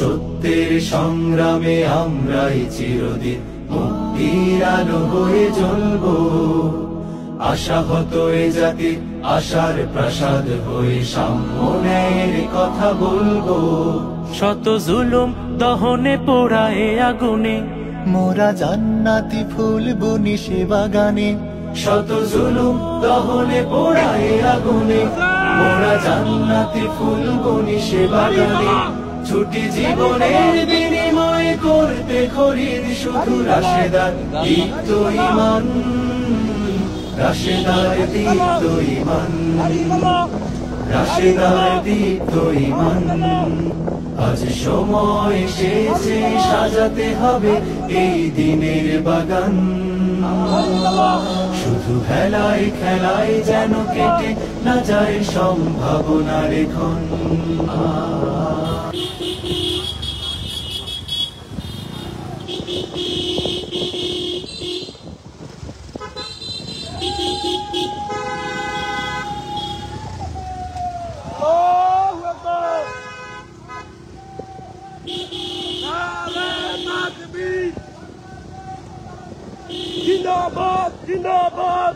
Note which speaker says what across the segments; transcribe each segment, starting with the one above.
Speaker 1: সত্যের সংগ্রামে আমরাই চিরদিন মুক্তির আলো হয়ে জ্বলব। আশাহত এ জাতির আশার প্রাসাদ হয়ে সাম্য ন্যায়ের কথা বলবো।
Speaker 2: শত জুলুম দহনে পোড়ায় আগুনে
Speaker 3: মোরা জান্নাতি ফুল বুনি সে বাগানে।
Speaker 1: শত জুলুম দহনে পোড়ায় আগুনে, মোরা জান্নাতি ফুল বুনি সে বাগানে। ছুটি জীবনের বিনিময়ে করতে খরিদ শুধু রাশেদার দীপ্ত ঈমান, রাশেদার দীপ্ত ঈমান, রাশেদার দীপ্ত ঈমান। আজ সময় এসেছে সাজাতে হবে এই দিনের বাগান। শুধু খেলায় খেলায় যেন কেটে না যায় সম্ভাবনার ক্ষণ।
Speaker 4: জিন্দাবাদ জিন্দাবাদ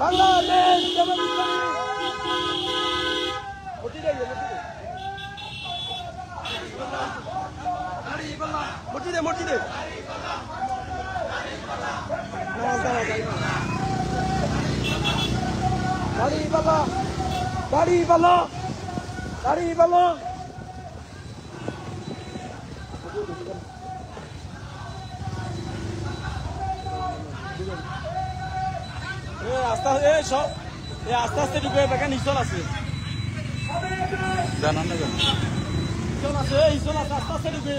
Speaker 4: বাংলাদেশ মসজিদে মসজিদে গাড়ি বালা গাড়ি বালা গাড়ি বালা আস্তে আস্তে ঢুকে দেখেন ইসল আছে জানান না ইসল আছে আস্তে আস্তে ঢুকে